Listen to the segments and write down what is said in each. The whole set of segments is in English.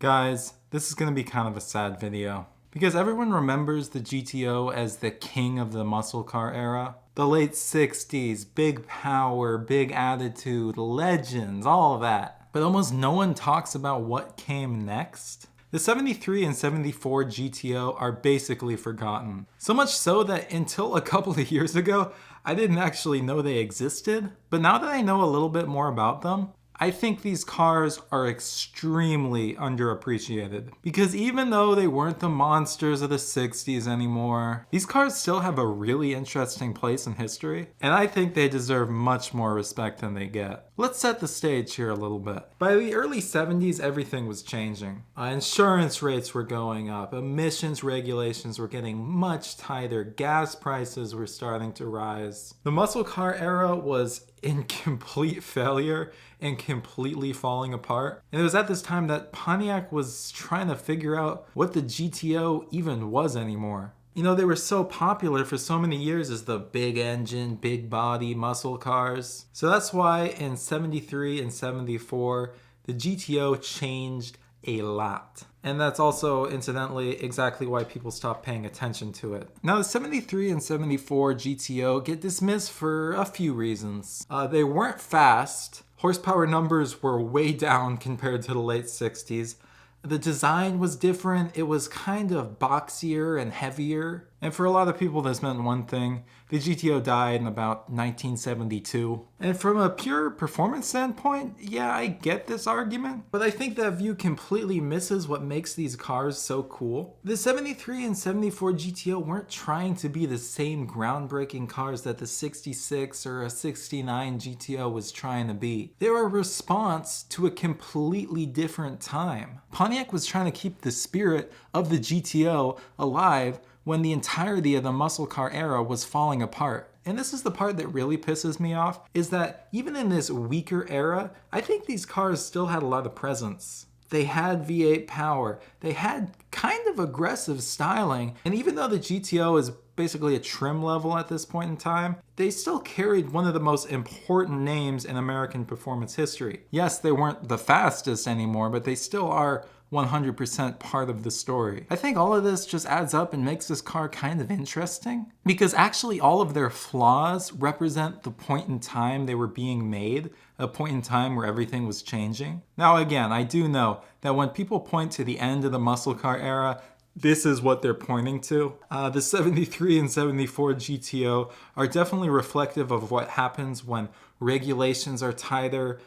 Guys, this is going to be kind of a sad video because everyone remembers the GTO as the king of the muscle car era. The late 60s, big power, big attitude, legends, all of that. But almost no one talks about what came next. The 73 and 74 GTO are basically forgotten. So much so that until a couple of years ago, I didn't actually know they existed. But now that I know a little bit more about them, I think these cars are extremely underappreciated. Because even though they weren't the monsters of the 60s anymore, these cars still have a really interesting place in history, and I think they deserve much more respect than they get. Let's set the stage here a little bit. By the early 70s, everything was changing. Insurance rates were going up, emissions regulations were getting much tighter, gas prices were starting to rise. The muscle car era was in complete failure and completely falling apart. And it was at this time that Pontiac was trying to figure out what the GTO even was anymore. You know, they were so popular for so many years as the big engine, big body muscle cars. So that's why in 73 and 74, the GTO changed a lot. And that's also, incidentally, exactly why people stopped paying attention to it. Now, the 73 and 74 GTO get dismissed for a few reasons. They weren't fast. Horsepower numbers were way down compared to the late 60s. The design was different. It was kind of boxier and heavier. And for a lot of people, this meant one thing. The GTO died in about 1972. And from a pure performance standpoint, yeah, I get this argument. But I think that view completely misses what makes these cars so cool. The 73 and 74 GTO weren't trying to be the same groundbreaking cars that the 66 or a 69 GTO was trying to be. They were a response to a completely different time. Pontiac was trying to keep the spirit of the GTO alive when the entirety of the muscle car era was falling apart. And this is the part that really pisses me off, is that even in this weaker era, I think these cars still had a lot of presence. They had V8 power, they had kind of aggressive styling, and even though the GTO is basically a trim level at this point in time, they still carried one of the most important names in American performance history. Yes, they weren't the fastest anymore, but they still are 100% part of the story. I think all of this just adds up and makes this car kind of interesting because actually all of their flaws represent the point in time they were being made, a point in time where everything was changing. Now again, I do know that when people point to the end of the muscle car era, this is what they're pointing to. The 73 and 74 GTO are definitely reflective of what happens when regulations are tighter,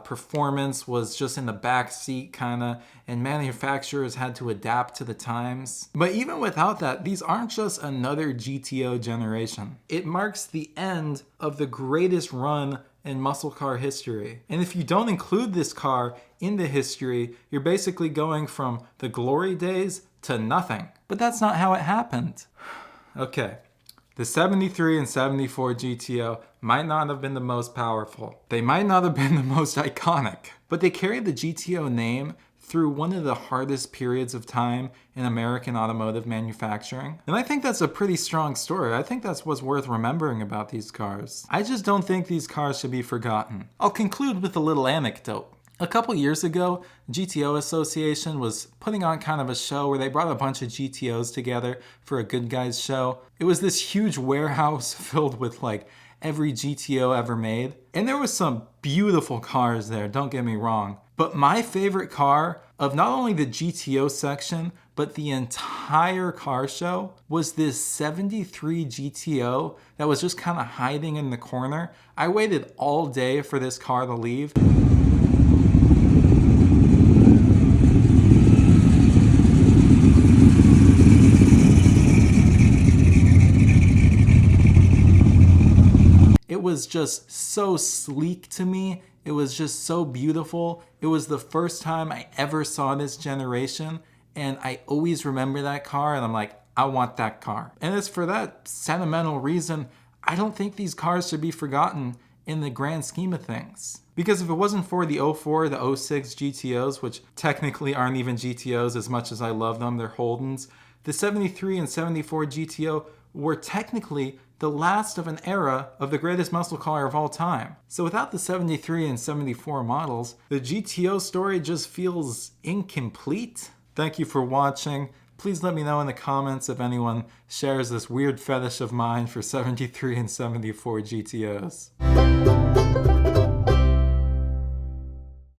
performance was just in the back seat kinda, and manufacturers had to adapt to the times. But even without that, these aren't just another GTO generation. It marks the end of the greatest run in muscle car history. And if you don't include this car in the history, you're basically going from the glory days to nothing. But that's not how it happened. Okay, the 73 and 74 GTO might not have been the most powerful. They might not have been the most iconic, but they carried the GTO name through one of the hardest periods of time in American automotive manufacturing. And I think that's a pretty strong story. I think that's what's worth remembering about these cars. I just don't think these cars should be forgotten. I'll conclude with a little anecdote. A couple years ago, GTO Association was putting on kind of a show where they brought a bunch of GTOs together for a Good Guys show. It was this huge warehouse filled with like every GTO ever made. And there was some beautiful cars there, don't get me wrong. But my favorite car of not only the GTO section, but the entire car show was this 73 GTO that was just kind of hiding in the corner. I waited all day for this car to leave. It was just so sleek to me. It was just so beautiful. It was the first time I ever saw this generation, and I always remember that car, and I'm like, I want that car. And it's for that sentimental reason, I don't think these cars should be forgotten in the grand scheme of things. Because if it wasn't for the 04, the 06 GTOs, which technically aren't even GTOs as much as I love them, they're Holdens, the 73 and 74 GTO were technically the last of an era of the greatest muscle car of all time. So without the 73 and 74 models, the GTO story just feels incomplete. Thank you for watching. Please let me know in the comments if anyone shares this weird fetish of mine for 73 and 74 GTOs.